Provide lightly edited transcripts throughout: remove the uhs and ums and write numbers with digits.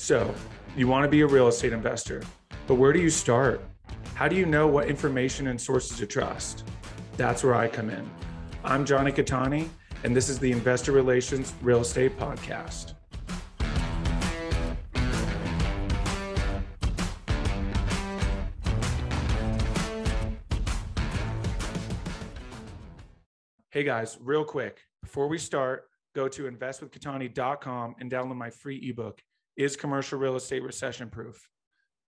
So, you want to be a real estate investor, but where do you start? How do you know what information and sources to trust? That's where I come in. I'm Jonny Cattani, and this is the Investor Relations Real Estate Podcast. Hey guys, real quick, before we start, go to investwithcattani.com and download my free ebook, Is Commercial Real Estate Recession Proof?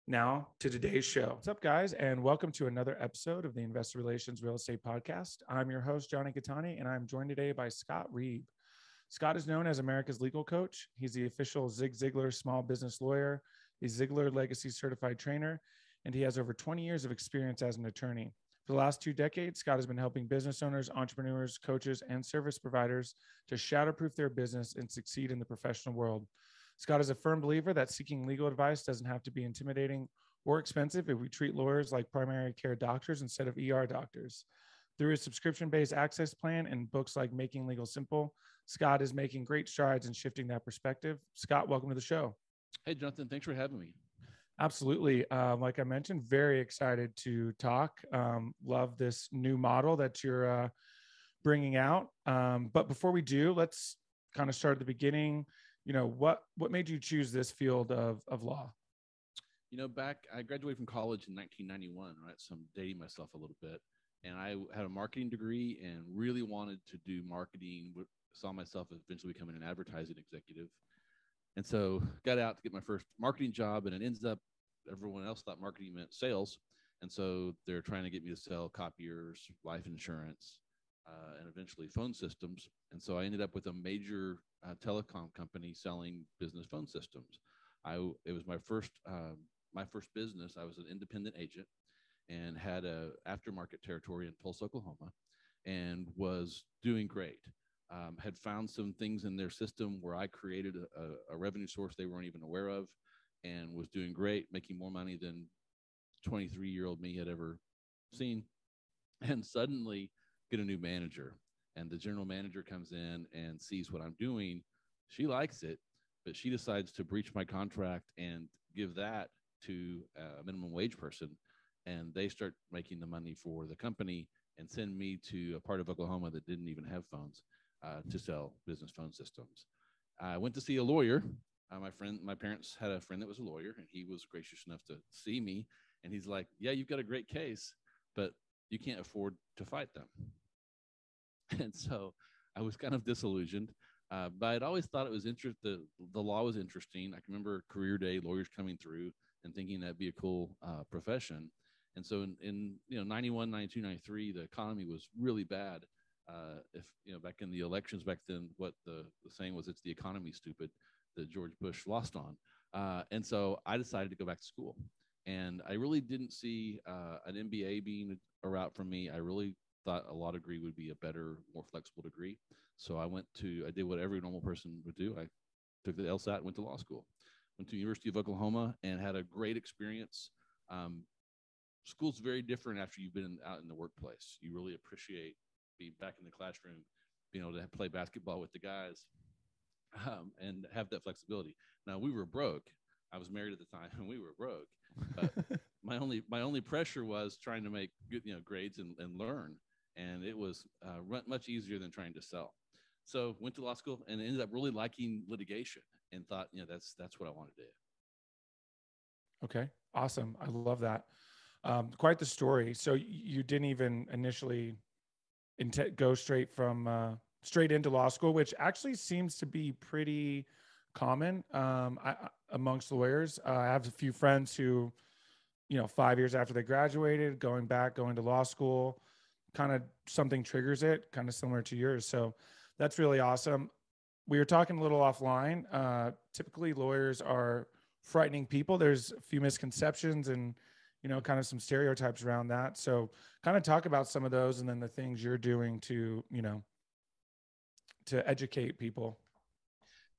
Now to today's show. What's up, guys, and welcome to another episode of the Investor Relations Real Estate Podcast. I'm your host, Jonny Cattani, and I'm joined today by Scott Reib. Scott is known as America's legal coach. He's the official Zig Ziglar small business lawyer, a Ziglar Legacy certified trainer, and he has over 20 years of experience as an attorney. For the last 2 decades, Scott has been helping business owners, entrepreneurs, coaches, and service providers to shatterproof their business and succeed in the professional world. Scott is a firm believer that seeking legal advice doesn't have to be intimidating or expensive if we treat lawyers like primary care doctors instead of ER doctors. Through his subscription-based access plan and books like Making Legal Simple, Scott is making great strides in shifting that perspective. Scott, welcome to the show. Hey, Jonathan, thanks for having me. Absolutely. Like I mentioned, very excited to talk. Love this new model that you're bringing out. But before we do, let's kind of start at the beginning. You know, what made you choose this field of law? You know, I graduated from college in 1991, right? So I'm dating myself a little bit. And I had a marketing degree and really wanted to do marketing, saw myself eventually becoming an advertising executive. And so got out to get my first marketing job, and it ends up everyone else thought marketing meant sales. And so they're trying to get me to sell copiers, life insurance, and eventually phone systems. And so I ended up with a major telecom company selling business phone systems. It was my first business. I was an independent agent and had a aftermarket territory in Tulsa, Oklahoma, and was doing great. Had found some things in their system where I created a revenue source they weren't even aware of, and was doing great, making more money than 23-year-old me had ever seen. And suddenly get a new manager, and the general manager comes in and sees what I'm doing. She likes it, but she decides to breach my contract and give that to a minimum wage person. And they start making the money for the company and send me to a part of Oklahoma that didn't even have phones to sell business phone systems. I went to see a lawyer. My parents had a friend that was a lawyer, and he was gracious enough to see me. And he's like, yeah, you've got a great case, but you can't afford to fight them. And so I was kind of disillusioned, but I'd always thought it was the law was interesting. I can remember career day, lawyers coming through and thinking that'd be a cool profession. And so in 91, 92, 93, the economy was really bad. Back in the elections back then, what the saying was, it's the economy, stupid, that George Bush lost on. And so I decided to go back to school. And I really didn't see an MBA being a route for me. I really thought a law degree would be a better, more flexible degree. So I did what every normal person would do. I took the LSAT and went to law school. Went to the University of Oklahoma and had a great experience. School's very different after you've been out in the workplace. You really appreciate being back in the classroom, being able to play basketball with the guys, and have that flexibility. Now, we were broke. I was married at the time, and we were broke. But my only pressure was trying to make good grades and learn, and it was much easier than trying to sell. So went to law school and ended up really liking litigation, and thought that's what I wanted to do. Okay, awesome. I love that. Quite the story. So you didn't even initially go straight into law school, which actually seems to be pretty common amongst lawyers. I have a few friends who, 5 years after they graduated, going to law school, kind of something triggers it, kind of similar to yours. So that's really awesome. We were talking a little offline. Typically lawyers are frightening people. There's a few misconceptions and, kind of some stereotypes around that. So kind of talk about some of those and then the things you're doing to, to educate people.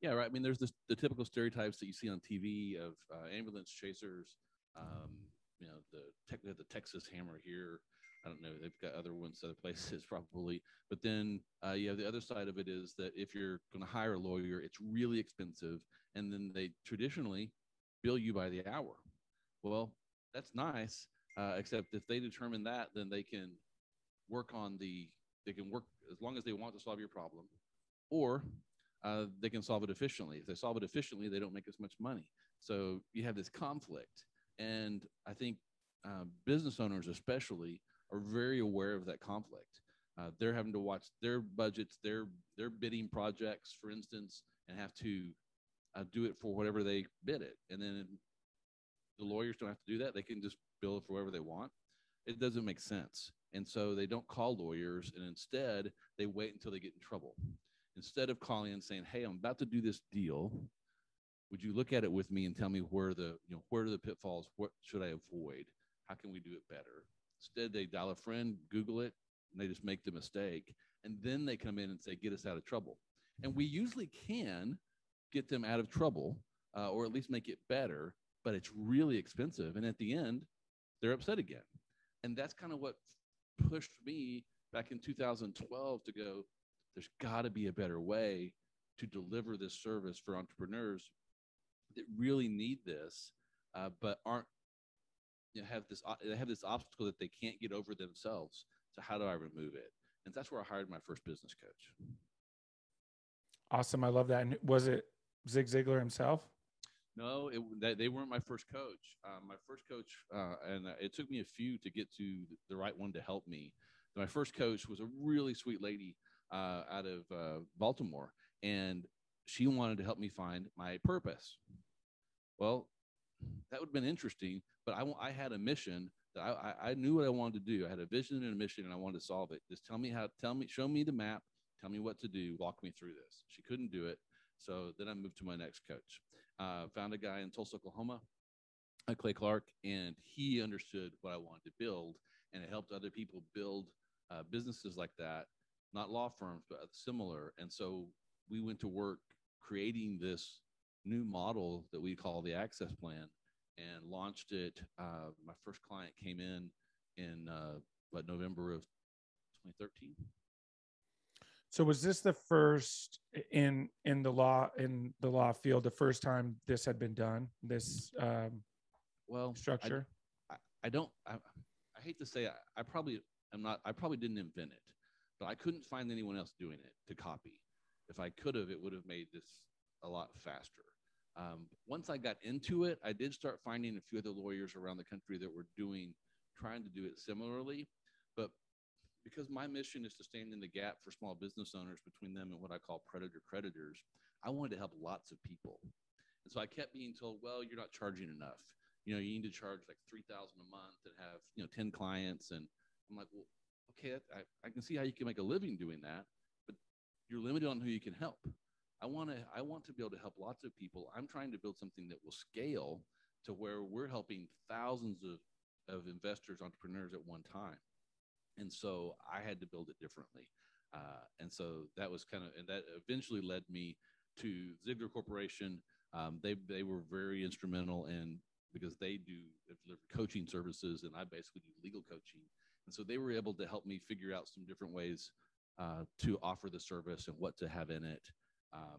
Yeah, right. I mean, there's the typical stereotypes that you see on TV of ambulance chasers, the Texas hammer here, I don't know. They've got other ones, other places probably. But then you have the other side of it is that if you're going to hire a lawyer, it's really expensive. And then they traditionally bill you by the hour. Well, that's nice, except if they determine that, then they can work as long as they want to solve your problem, or they can solve it efficiently. If they solve it efficiently, they don't make as much money. So you have this conflict. And I think business owners especially are very aware of that conflict. They're having to watch their budgets, their bidding projects, for instance, and have to do it for whatever they bid it. And then the lawyers don't have to do that. They can just bill it for whatever they want. It doesn't make sense. And so they don't call lawyers, and instead they wait until they get in trouble. Instead of calling and saying, hey, I'm about to do this deal. Would you look at it with me and tell me where are the pitfalls? What should I avoid? How can we do it better? Instead, they dial a friend, Google it, and they just make the mistake. And then they come in and say, get us out of trouble. And we usually can get them out of trouble, or at least make it better, but it's really expensive. And at the end, they're upset again. And that's kind of what pushed me back in 2012 to go, there's got to be a better way to deliver this service for entrepreneurs that really need this, but aren't, have this obstacle that they can't get over themselves. So how do I remove it? And that's where I hired my first business coach. Awesome. I love that. And was it Zig Ziglar himself? No, they weren't my first coach. My first coach, and it took me a few to get to the right one to help me. My first coach was a really sweet lady out of Baltimore, and she wanted to help me find my purpose. Well, that would have been interesting, but I had a mission that I knew what I wanted to do. I had a vision and a mission, and I wanted to solve it. Just show me the map, tell me what to do, walk me through this. She couldn't do it. So then I moved to my next coach. Found a guy in Tulsa, Oklahoma, Clay Clark, and he understood what I wanted to build, and it helped other people build businesses like that, not law firms, but similar. And so we went to work creating this new model that we call the Access Plan and launched it. My first client came in November of 2013. So was this the first in the law field, the first time this had been done, this structure? I hate to say I probably didn't invent it, but I couldn't find anyone else doing it to copy. If I could have, it would have made this a lot faster. Once I got into it, I did start finding a few other lawyers around the country that were trying to do it similarly, but because my mission is to stand in the gap for small business owners between them and what I call predator creditors, I wanted to help lots of people. And so I kept being told, well, you're not charging enough. You need to charge like $3,000 a month and have, 10 clients. And I'm like, well, okay, I can see how you can make a living doing that, but you're limited on who you can help. I want to be able to help lots of people. I'm trying to build something that will scale to where we're helping thousands of investors, entrepreneurs at one time. And so I had to build it differently. And so that was and that eventually led me to Ziglar Corporation. They were very instrumental because they deliver coaching services, and I basically do legal coaching. And so they were able to help me figure out some different ways to offer the service and what to have in it.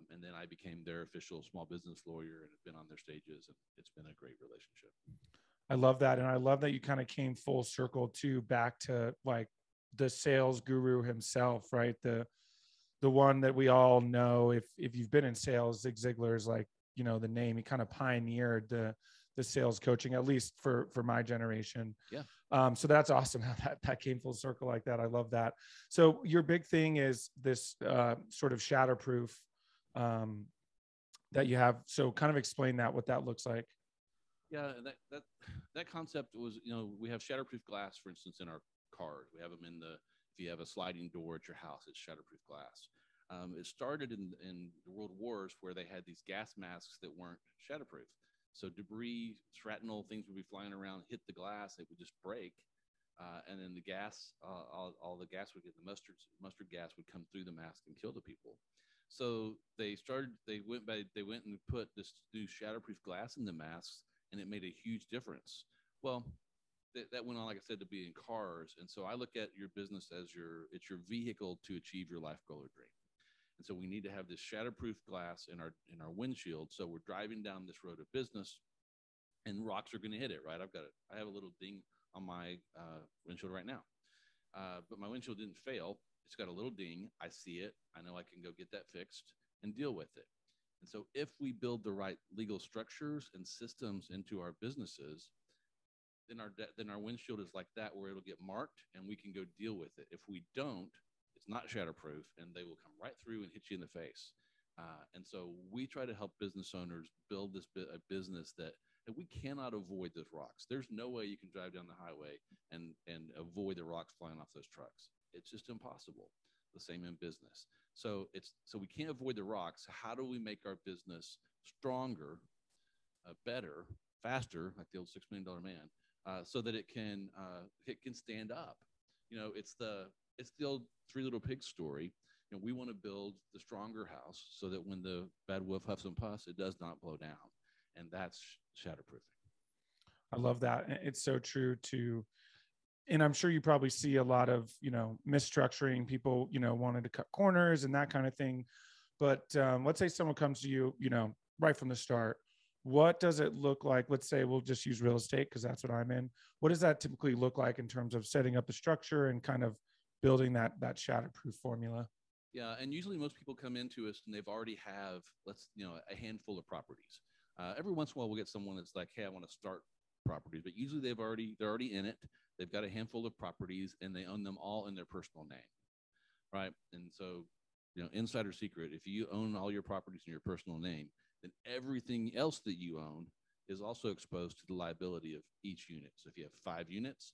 And then I became their official small business lawyer and have been on their stages, and it's been a great relationship. I love that. And I love that you kind of came full circle too, back to like the sales guru himself, right? The one that we all know, if you've been in sales, Zig Ziglar is like, the name. He kind of pioneered the sales coaching, at least for my generation. Yeah. So that's awesome how that came full circle like that. I love that. So your big thing is this sort of Shatterproof that you have. So kind of explain what that looks like. Yeah, that concept was, we have Shatterproof glass, for instance, in our cars. We have them if you have a sliding door at your house, it's Shatterproof glass. It started in the World Wars where they had these gas masks that weren't Shatterproof. So debris, shrapnel, things would be flying around, hit the glass, it would just break. And then the gas, all the gas would get, the mustard gas would come through the mask and kill the people. So they went and put this new Shatterproof glass in the masks, and it made a huge difference. Well, that went on, like I said, to be in cars. And so I look at your business as it's your vehicle to achieve your life goal or dream. And so we need to have this shatterproof glass in our windshield. So we're driving down this road of business, and rocks are going to hit it, right? I have a little ding on my windshield right now, but my windshield didn't fail. It's got a little ding. I see it. I know I can go get that fixed and deal with it. And so if we build the right legal structures and systems into our businesses, then our windshield is like that, where it'll get marked and we can go deal with it. If we don't, it's not shatterproof, and they will come right through and hit you in the face. And so we try to help business owners build a business that we cannot avoid those rocks. There's no way you can drive down the highway and avoid the rocks flying off those trucks. It's just impossible. The same in business. So we can't avoid the rocks. How do we make our business stronger, better, faster, like the old $6 million man, so that it can stand up? You know, it's the old Three Little Pigs story. You know, we want to build the stronger house so that when the bad wolf huffs and puffs, it does not blow down. And that's shatterproofing. I love that. It's so true too. And I'm sure you probably see a lot of, mistructuring, people, wanted to cut corners and that kind of thing. But let's say someone comes to you, right from the start. What does it look like? Let's say we'll just use real estate because that's what I'm in. What does that typically look like in terms of setting up the structure and kind of building that shatterproof formula? Yeah, and usually most people come into us and they've already have a handful of properties. Every once in a while we'll get someone that's like, hey, I want to start properties, but usually they're already in it. They've got a handful of properties and they own them all in their personal name, right? And so, insider secret, if you own all your properties in your personal name, then everything else that you own is also exposed to the liability of each unit. So if you have 5 units,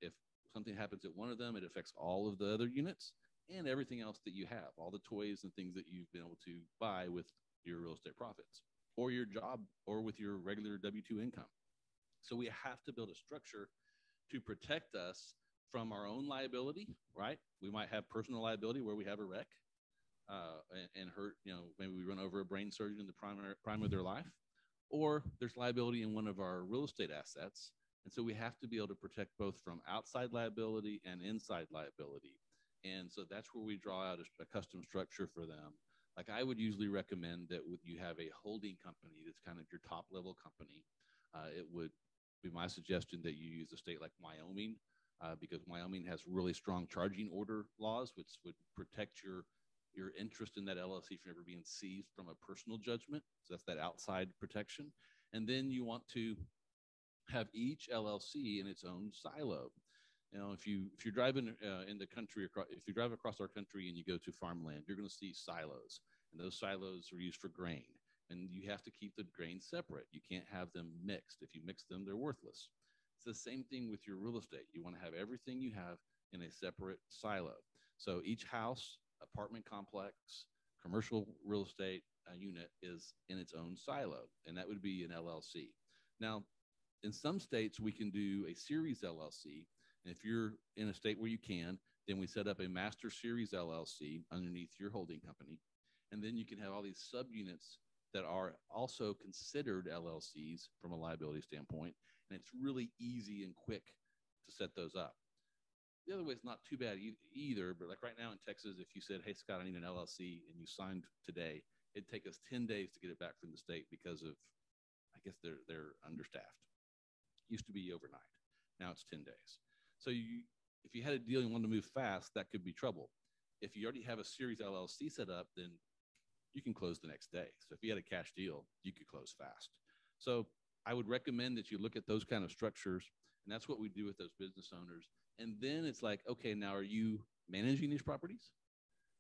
if something happens at one of them, it affects all of the other units and everything else that you have, all the toys and things that you've been able to buy with your real estate profits or your job or with your regular W-2 income. So we have to build a structure to protect us from our own liability, right? We might have personal liability where we have a wreck and hurt, maybe we run over a brain surgeon in the prime of their life, or there's liability in one of our real estate assets. And so we have to be able to protect both from outside liability and inside liability. And so that's where we draw out a custom structure for them. Like I would usually recommend that you have a holding company that's kind of your top level company. It would be my suggestion that you use a state like Wyoming, because Wyoming has really strong charging order laws, which would protect your interest in that LLC from ever being seized from a personal judgment. So that's that outside protection. And then you want to have each LLC in its own silo. If you're driving in the country, if you drive across our country and you go to farmland, you're going to see silos, and those silos are used for grain. And you have to keep the grain separate. You can't have them mixed. If you mix them, they're worthless. It's the same thing with your real estate. You want to have everything you have in a separate silo. So each house, apartment complex, commercial real estate unit is in its own silo, and that would be an LLC. Now, in some states, we can do a series LLC. And if you're in a state where you can, then we set up a master series LLC underneath your holding company. And then you can have all these subunits that are also considered LLCs from a liability standpoint. And it's really easy and quick to set those up. The other way is not too bad either, but like right now in Texas, if you said, hey, Scott, I need an LLC, and you signed today, it'd take us 10 days to get it back from the state because of, I guess they're understaffed. Used to be overnight. Now it's 10 days. So if you had a deal and wanted to move fast, that could be trouble. If you already have a series LLC set up, then you can close the next day. So if you had a cash deal, you could close fast. So I would recommend that you look at those kind of structures, and that's what we do with those business owners. And then it's like, okay, now are you managing these properties?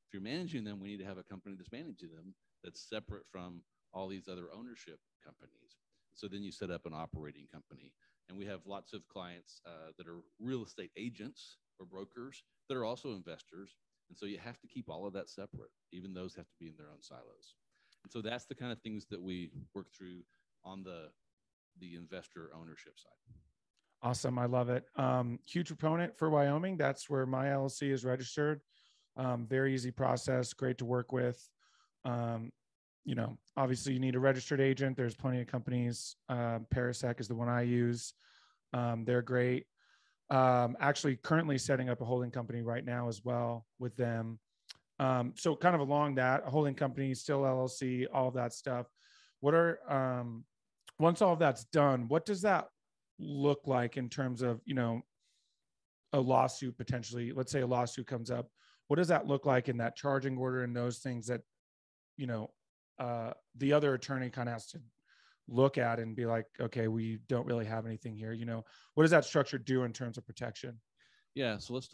If you're managing them, we need to have a company that's managing them that's separate from all these other ownership companies. So then you set up an operating company. And we have lots of clients that are real estate agents or brokers that are also investors. And so you have to keep all of that separate. Even those have to be in their own silos. And so that's the kind of things that we work through on the investor ownership side. Awesome. I love it. Huge proponent for Wyoming. That's where my LLC is registered. Very easy process. Great to work with. Obviously you need a registered agent. There's plenty of companies. Parasec is the one I use. They're great. Actually currently setting up a holding company right now as well with them. So kind of along that, a holding company, still LLC, all of that stuff. What are, once all of that's done, what does that look like in terms of, a lawsuit potentially? Let's say a lawsuit comes up. What does that look like in that charging order and those things that, the other attorney kind of has to look at and be like, okay, we don't really have anything here. What does that structure do in terms of protection? Yeah. So let's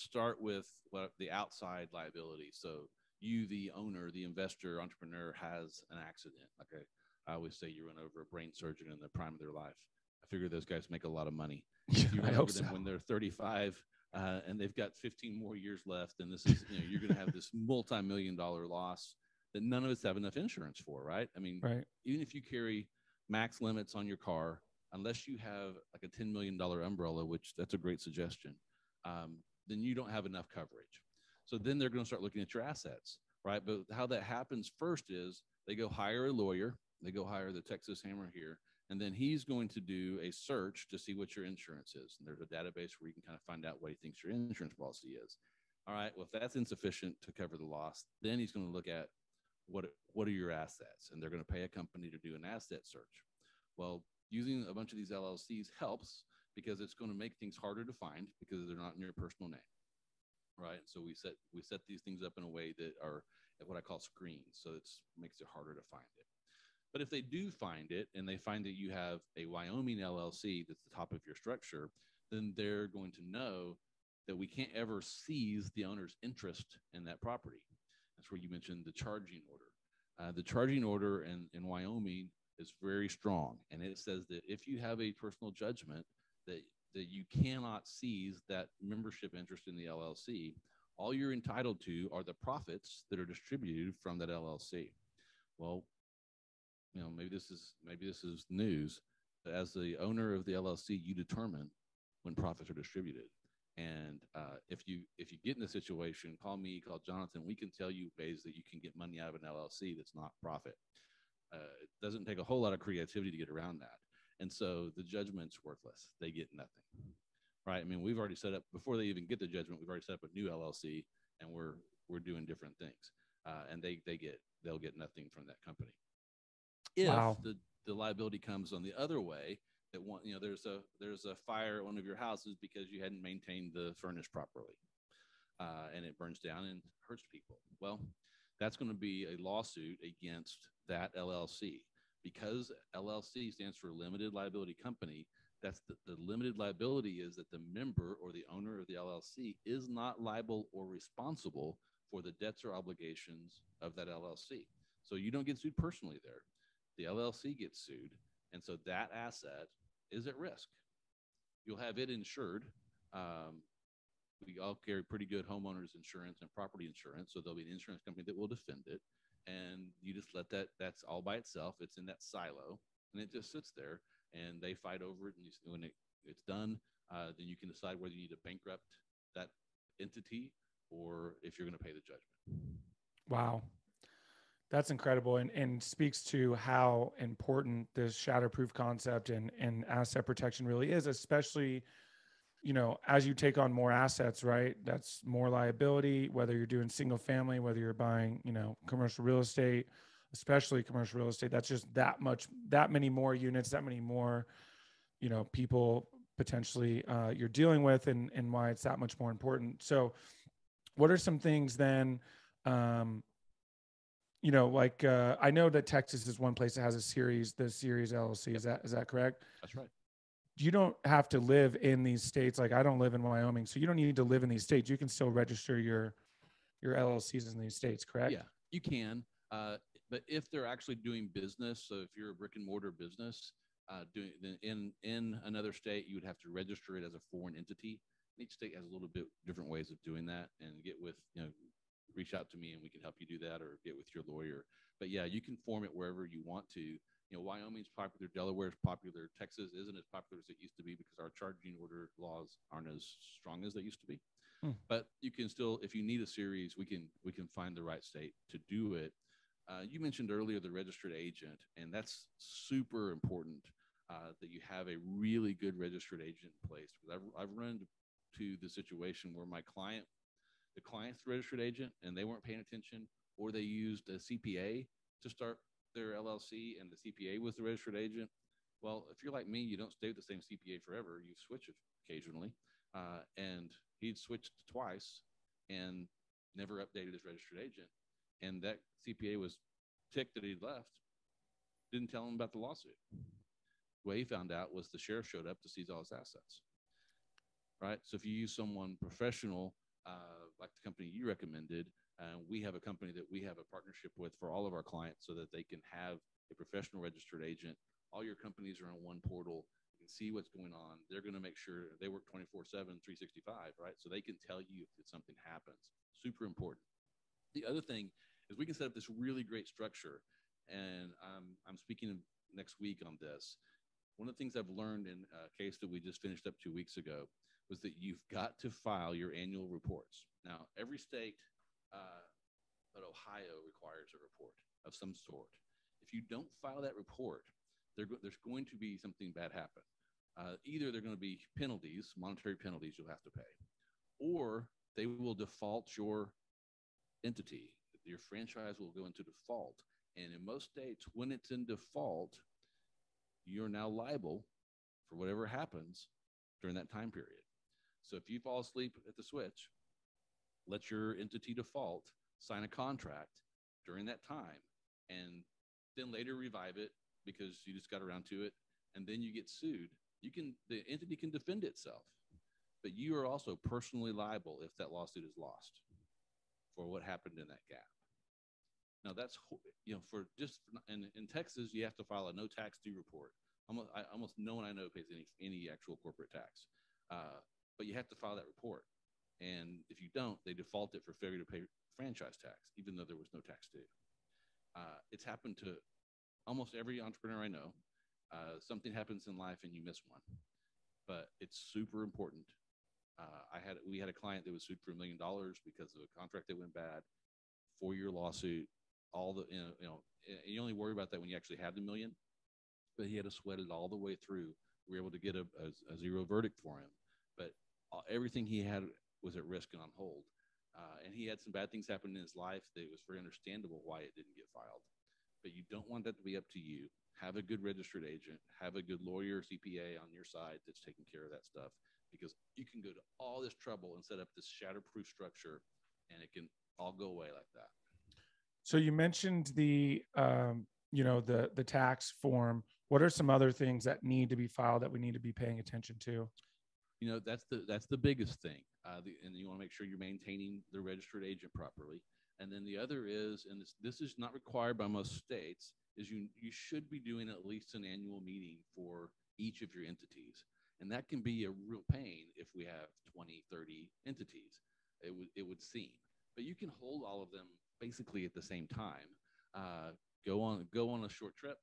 start with what the outside liability. So you, the owner, the investor, entrepreneur, has an accident. Okay. I always say you run over a brain surgeon in the prime of their life. I figure those guys make a lot of money. If you run over them when they're 35 and they've got 15 more years left, and this is, you're going to have this multi-million-dollar loss that none of us have enough insurance for, right? I mean, right. Even if you carry max limits on your car, unless you have like a $10 million umbrella, which that's a great suggestion, then you don't have enough coverage. So then they're going to start looking at your assets, right? But how that happens first is they go hire a lawyer. They go hire the Texas Hammer here, and then he's going to do a search to see what your insurance is. And there's a database where you can kind of find out what he thinks your insurance policy is. All right, well, if that's insufficient to cover the loss, then he's going to look at what are your assets, and they're going to pay a company to do an asset search. Well, using a bunch of these LLCs helps because it's going to make things harder to find because they're not in your personal name, right? So we set these things up in a way that are what I call screens, so it makes it harder to find it. But if they do find it and they find that you have a Wyoming LLC that's the top of your structure, then they're going to know that we can't ever seize the owner's interest in that property. That's where you mentioned the charging order. The charging order in Wyoming is very strong, and it says that if you have a personal judgment that you cannot seize that membership interest in the LLC, all you're entitled to are the profits that are distributed from that LLC. Well, maybe this is news. But as the owner of the LLC, you determine when profits are distributed. And if you get in a situation, call me, call Jonathan. We can tell you ways that you can get money out of an LLC that's not profit. It doesn't take a whole lot of creativity to get around that. And so the judgment's worthless. They get nothing, right? I mean, we've already set up, before they even get the judgment, we've already set up a new LLC, and we're doing different things. And they'll get nothing from that company. If the liability comes on the other way, that there's a fire at one of your houses because you hadn't maintained the furnace properly, and it burns down and hurts people. Well, that's going to be a lawsuit against that LLC because LLC stands for limited liability company. That's the limited liability is that the member or the owner of the LLC is not liable or responsible for the debts or obligations of that LLC. So you don't get sued personally there. The LLC gets sued, and so that asset is at risk. You'll have it insured. We all carry pretty good homeowners insurance and property insurance, so there'll be an insurance company that will defend it, and you just let that's all by itself. It's in that silo, and it just sits there, and they fight over it, and when it's done, then you can decide whether you need to bankrupt that entity or if you're going to pay the judgment. Wow. That's incredible, and speaks to how important this shatterproof concept and asset protection really is, especially, as you take on more assets, right? That's more liability, whether you're doing single family, whether you're buying, commercial real estate, especially commercial real estate. That's just that many more units, that many more, people potentially you're dealing with, and why it's that much more important. So what are some things then, I know that Texas is one place that has the Series LLC. Is that correct? That's right. You don't have to live in these states. Like I don't live in Wyoming, so you don't need to live in these states. You can still register your LLCs in these states, correct? Yeah, you can. But if they're actually doing business, so if you're a brick and mortar business in another state, you would have to register it as a foreign entity. Each state has a little bit different ways of doing that, and reach out to me and we can help you do that, or get with your lawyer. But yeah, you can form it wherever you want to. Wyoming's popular, Delaware's popular, Texas isn't as popular as it used to be because our charging order laws aren't as strong as they used to be. But you can still, if you need a series, we can find the right state to do it. You mentioned earlier the registered agent, and that's super important. that you have a really good registered agent in place. Because I've run to the situation where the client's the registered agent and they weren't paying attention, or they used a CPA to start their LLC and the CPA was the registered agent. Well, if you're like me, you don't stay with the same CPA forever. You switch occasionally. And he'd switched twice and never updated his registered agent. And that CPA was ticked that he'd left, didn't tell him about the lawsuit. What he found out was the sheriff showed up to seize all his assets. Right? So if you use someone professional, like the company you recommended, we have a company that we have a partnership with for all of our clients so that they can have a professional registered agent. All your companies are on one portal. You can see what's going on. They're going to make sure they work 24/7, 365, right? So they can tell you if something happens. Super important. The other thing is we can set up this really great structure, and I'm speaking next week on this. One of the things I've learned in a case that we just finished up 2 weeks ago was that you've got to file your annual reports. Now, every state but Ohio requires a report of some sort. If you don't file that report, there's going to be something bad happen. Either they're going to be penalties, monetary penalties you'll have to pay, or they will default your entity. Your franchise will go into default. And in most states, when it's in default, you're now liable for whatever happens during that time period. So if you fall asleep at the switch, let your entity default, sign a contract during that time, and then later revive it because you just got around to it, and then you get sued. The entity can defend itself, but you are also personally liable if that lawsuit is lost for what happened in that gap. Now that's, in Texas, you have to file a no tax due report. Almost no one I know pays any actual corporate tax, but you have to file that report. And if you don't, they default it for failure to pay franchise tax, even though there was no tax due. It's happened to almost every entrepreneur I know. Something happens in life and you miss one, but it's super important. We had a client that was sued for $1 million because of a contract that went bad, 4-year lawsuit. You only worry about that when you actually have the million, but he had to sweat it all the way through. We were able to get a zero verdict for him, but everything he had was at risk and on hold. And he had some bad things happen in his life that it was very understandable why it didn't get filed. But you don't want that to be up to you. Have a good registered agent, have a good lawyer, CPA on your side that's taking care of that stuff, because you can go to all this trouble and set up this shatterproof structure and it can all go away like that. So you mentioned the tax form. What are some other things that need to be filed that we need to be paying attention to? That's the biggest thing. And you want to make sure you're maintaining the registered agent properly. And then the other is, and this is not required by most states, is you should be doing at least an annual meeting for each of your entities. And that can be a real pain if we have 20, 30 entities, it would seem. But you can hold all of them basically at the same time. Go on a short trip,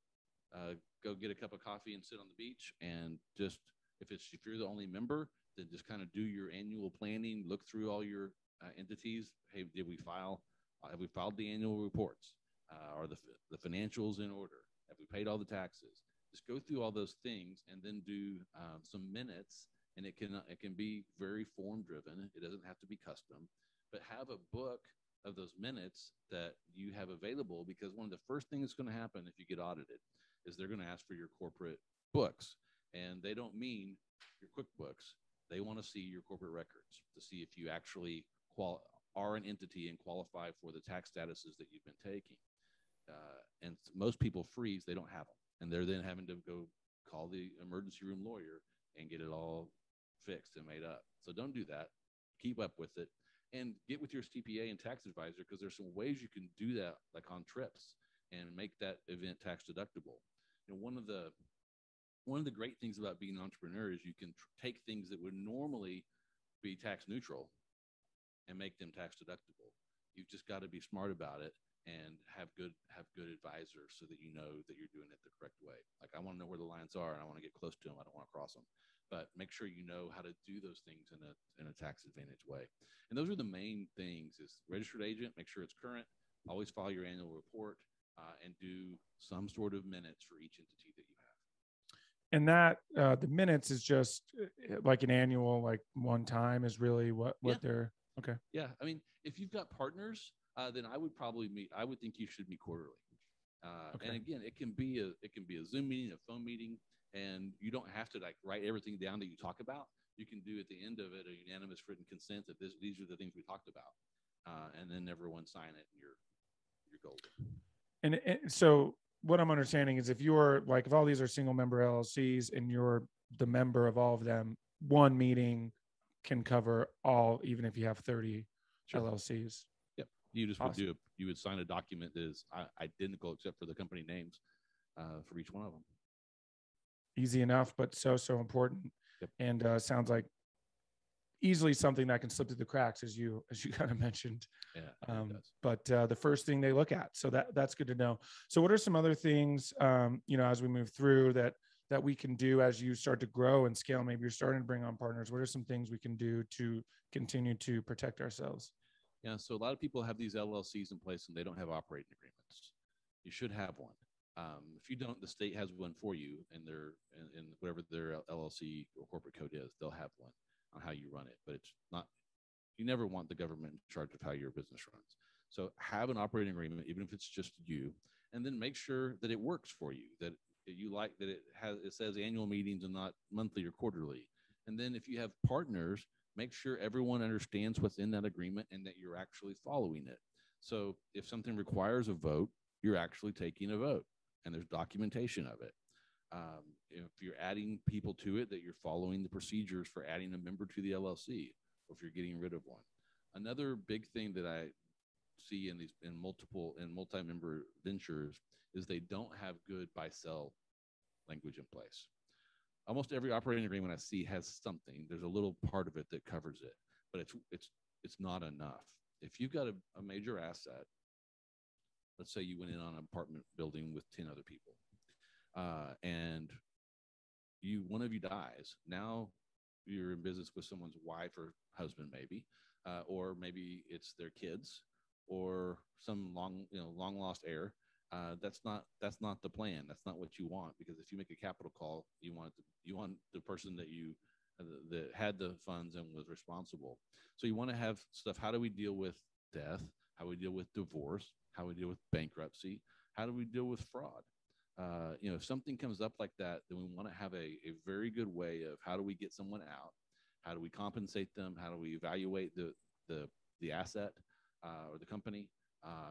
go get a cup of coffee and sit on the beach, and just if you're the only member, then just kind of do your annual planning, look through all your entities. Hey, have we filed the annual reports? Are the financials in order? Have we paid all the taxes? Just go through all those things and then do some minutes. And it can be very form driven. It doesn't have to be custom, but have a book of those minutes that you have available, because one of the first things that's going to happen if you get audited is they're going to ask for your corporate books. And they don't mean your QuickBooks. They want to see your corporate records to see if you actually are an entity and qualify for the tax statuses that you've been taking. And most people freeze, they don't have them. And they're then having to go call the emergency room lawyer and get it all fixed and made up. So don't do that. Keep up with it and get with your CPA and tax advisor, because there's some ways you can do that, like on trips, and make that event tax deductible. One of the great things about being an entrepreneur is you can take things that would normally be tax neutral and make them tax deductible. You've just got to be smart about it and have good advisors so that you know that you're doing it the correct way. Like, I want to know where the lines are and I want to get close to them. I don't want to cross them, but make sure you know how to do those things in a tax advantage way. And those are the main things: is registered agent, make sure it's current, always file your annual report, and do some sort of minutes for each entity that you have. And that the minutes is just like an annual, like one time is really what they're okay. Yeah, I mean, if you've got partners, then I would probably meet. I would think you should meet quarterly. Okay. And again, it can be a Zoom meeting, a phone meeting, and you don't have to like write everything down that you talk about. You can do at the end of it a unanimous written consent that these are the things we talked about, and then everyone sign it, and you're golden. And so what I'm understanding is if you're like, if all these are single member LLCs and you're the member of all of them, one meeting can cover all, even if you have 30 Sure. LLCs. Yep. You just Awesome. you would sign a document that is identical except for the company names for each one of them. Easy enough, but so important. Yep. And sounds like easily something that can slip through the cracks, as you kind of mentioned. Yeah, but the first thing they look at, so that's good to know. So what are some other things, as we move through that we can do as you start to grow and scale? Maybe you're starting to bring on partners. What are some things we can do to continue to protect ourselves? Yeah, so a lot of people have these LLCs in place and they don't have operating agreements. You should have one. If you don't, the state has one for you, and in whatever their LLC or corporate code is, they'll have one on how you run it. But it's not. You never want the government in charge of how your business runs. So have an operating agreement, even if it's just you, and then make sure that it works for you. That you like that it says annual meetings and not monthly or quarterly. And then if you have partners, make sure everyone understands what's in that agreement and that you're actually following it. So if something requires a vote, you're actually taking a vote, and there's documentation of it. If you're adding people to it, that you're following the procedures for adding a member to the LLC, or if you're getting rid of one. Another big thing that I see in multi-member ventures is they don't have good buy-sell language in place. Almost every operating agreement I see has something. There's a little part of it that covers it, but it's not enough. If you've got a major asset, let's say you went in on an apartment building with 10 other people, and one of you dies. Now you're in business with someone's wife or husband, maybe, or maybe it's their kids or some long lost heir. That's not the plan. That's not what you want, because if you make a capital call, you want the person that had the funds and was responsible. So you want to have stuff. How do we deal with death? How do we deal with divorce? How do we deal with bankruptcy? How do we deal with fraud? If something comes up like that, then we want to have a very good way of how do we get someone out? How do we compensate them? How do we evaluate the asset or the company?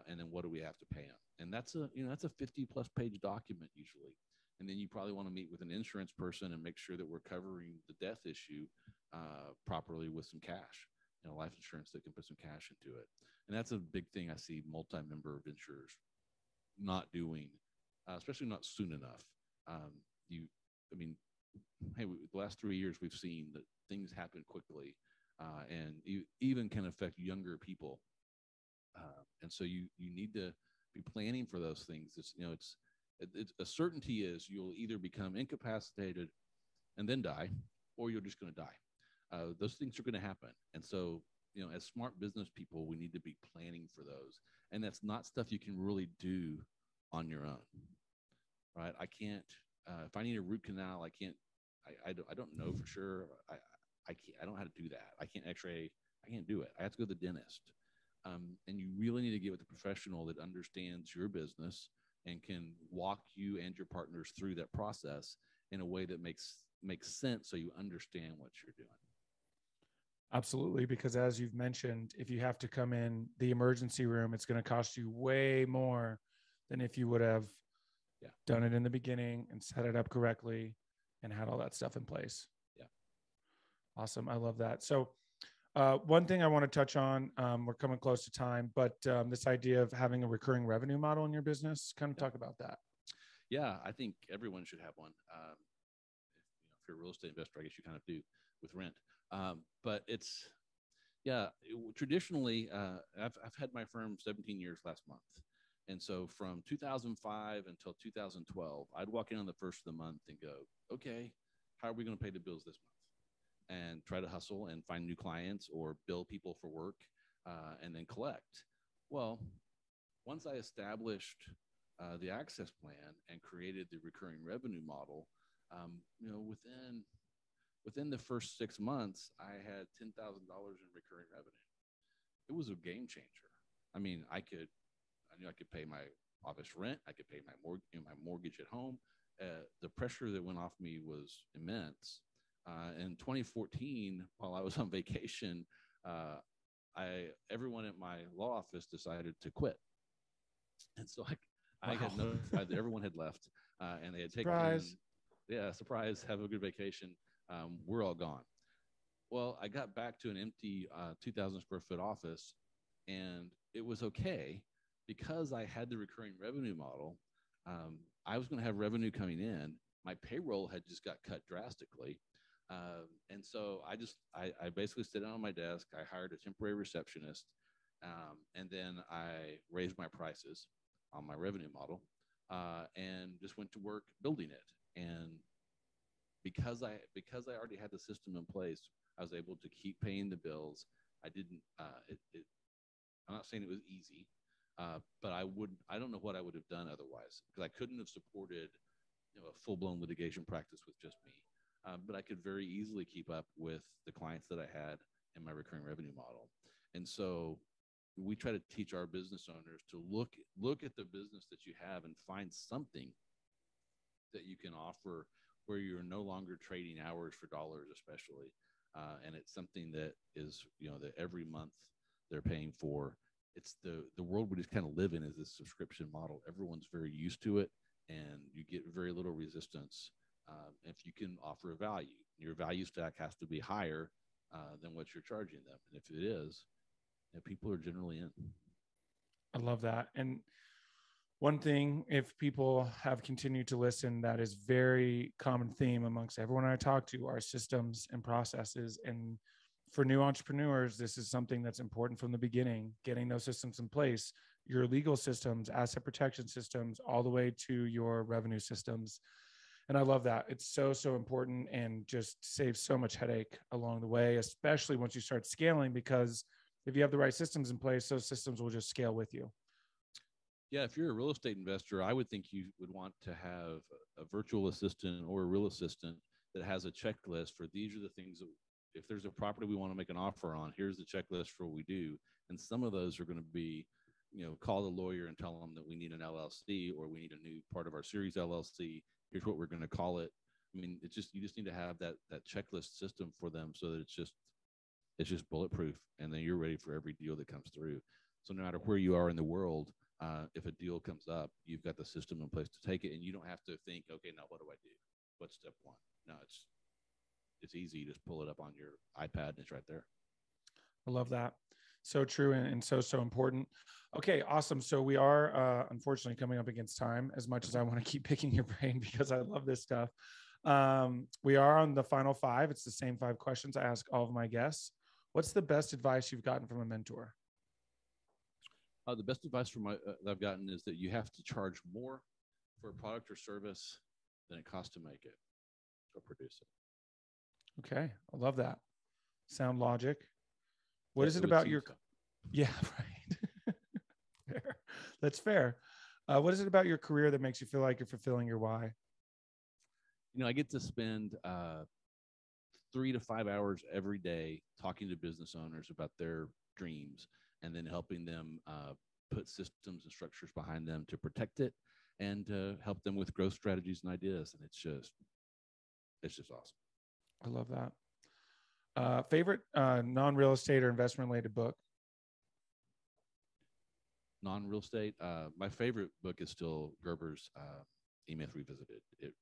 And then what do we have to pay them? And that's a 50+ page document usually. And then you probably want to meet with an insurance person and make sure that we're covering the death issue properly with some cash, life insurance that can put some cash into it. And that's a big thing I see multi-member ventures not doing, especially not soon enough. The last 3 years we've seen that things happen quickly, and even can affect younger people. And so you need to be planning for those things. It's a certainty is you'll either become incapacitated and then die, or you're just going to die. Those things are going to happen. And so, as smart business people, we need to be planning for those. And that's not stuff you can really do on your own, right? I can't, if I need a root canal, I don't know for sure. I can't, I don't know how to do that. I can't x-ray. I can't do it. I have to go to the dentist. And you really need to get with a professional that understands your business and can walk you and your partners through that process in a way that makes sense, so you understand what you're doing. Absolutely, because as you've mentioned, if you have to come in the emergency room, it's going to cost you way more than if you would have done it in the beginning and set it up correctly and had all that stuff in place. Yeah. Awesome. I love that. So one thing I want to touch on, we're coming close to time, but this idea of having a recurring revenue model in your business, kind of talk about that. Yeah, I think everyone should have one. If you're a real estate investor, I guess you kind of do with rent. But it's, traditionally, I've had my firm 17 years last month. And so from 2005 until 2012, I'd walk in on the first of the month and go, okay, how are we going to pay the bills this month? And try to hustle and find new clients or bill people for work, and then collect. Well, once I established the access plan and created the recurring revenue model, Within the first 6 months, I had $10,000 in recurring revenue. It was a game changer. I mean, I knew I could pay my office rent. I could pay my mortgage at home. The pressure that went off me was immense. In 2014, while I was on vacation, everyone at my law office decided to quit, and so I had notified that everyone had left, and they had Surprise. Surprise, have a good vacation. We're all gone. Well, I got back to an empty 2,000 square foot office, and it was okay because I had the recurring revenue model. I was going to have revenue coming in. My payroll had just got cut drastically. And so I basically sit down on my desk. I hired a temporary receptionist, and then I raised my prices on my revenue model, and just went to work building it. And because I already had the system in place, I was able to keep paying the bills. I didn't. I'm not saying it was easy, but I don't know what I would have done otherwise, because I couldn't have supported a full-blown litigation practice with just me. But I could very easily keep up with the clients that I had in my recurring revenue model. And so we try to teach our business owners to look at the business that you have and find something that you can offer where you're no longer trading hours for dollars, especially. And it's something that is, that every month they're paying for. It's the world we just kind of live in is this subscription model. Everyone's very used to it, and you get very little resistance. If you can offer a value, your value stack has to be higher than what you're charging them. And if it is, people are generally in. I love that. And one thing, if people have continued to listen, that is very common theme amongst everyone I talk to are systems and processes. And for new entrepreneurs, this is something that's important from the beginning, getting those systems in place, your legal systems, asset protection systems, all the way to your revenue systems. And I love that. It's so, so important, and just saves so much headache along the way, especially once you start scaling, because if you have the right systems in place, those systems will just scale with you. Yeah, if you're a real estate investor, I would think you would want to have a virtual assistant or a real assistant that has a checklist for these are the things that, if there's a property we want to make an offer on, here's the checklist for what we do. And some of those are going to be, call the lawyer and tell them that we need an LLC or we need a new part of our series LLC. Here's what we're going to call it. I mean, you just need to have that checklist system for them so that it's just bulletproof, and then you're ready for every deal that comes through. So no matter where you are in the world, if a deal comes up, you've got the system in place to take it, and you don't have to think, okay, now what do I do? What's step one? No, it's easy. You just pull it up on your iPad and it's right there. I love that. So true, and so important. Okay, awesome. So we are unfortunately coming up against time, as much as I want to keep picking your brain because I love this stuff. We are on the final 5. It's the same 5 questions I ask all of my guests. What's the best advice you've gotten from a mentor? The best advice that I've gotten is that you have to charge more for a product or service than it costs to make it or produce it. Okay, I love that. Sound logic. What is it about your? Yeah, right. Fair. That's fair. What is it about your career that makes you feel like you're fulfilling your why? I get to spend 3 to 5 hours every day talking to business owners about their dreams, and then helping them put systems and structures behind them to protect it and help them with growth strategies and ideas. And it's just awesome. I love that. Favorite non-real estate or investment related book? Non-real estate. My favorite book is still Gerber's E-Myth Revisited. It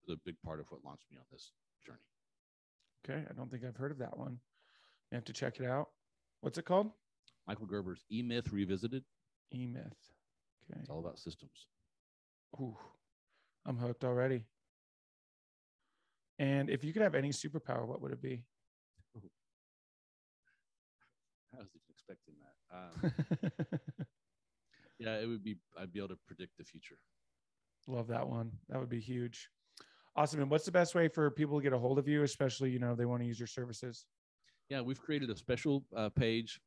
was a big part of what launched me on this journey. Okay. I don't think I've heard of that one. You have to check it out. What's it called? Michael Gerber's E-Myth Revisited. E-Myth. Okay. It's all about systems. Ooh, I'm hooked already. And if you could have any superpower, what would it be? I was expecting that. Yeah, I'd be able to predict the future. Love that one. That would be huge. Awesome. And what's the best way for people to get a hold of you, especially, they want to use your services? Yeah, we've created a special page.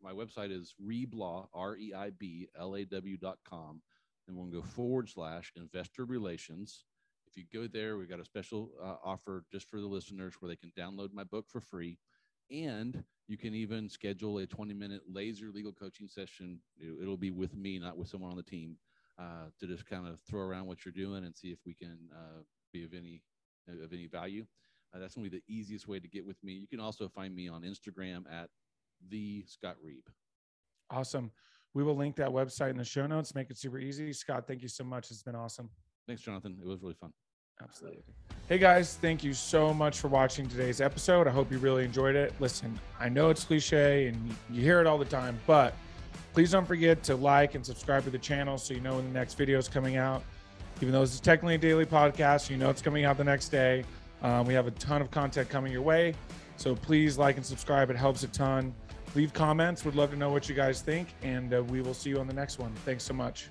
My website is Reeblaw, REIBLAW.com. And we'll go /investor relations. If you go there, we've got a special offer just for the listeners where they can download my book for free. And you can even schedule a 20-minute laser legal coaching session. It'll be with me, not with someone on the team, to just kind of throw around what you're doing and see if we can be of any value. That's going to be the easiest way to get with me. You can also find me on Instagram at the Scott Reib. Awesome. We will link that website in the show notes. Make it super easy. Scott, thank you so much. It's been awesome. Thanks, Jonathan. It was really fun. Absolutely. Hey guys, thank you so much for watching today's episode. I hope you really enjoyed it. Listen, I know it's cliche and you hear it all the time, but please don't forget to like and subscribe to the channel so you know when the next video is coming out. Even though this is technically a daily podcast, you know it's coming out the next day. We have a ton of content coming your way. So please like and subscribe. It helps a ton. Leave comments. Would love to know what you guys think. And we will see you on the next one. Thanks so much.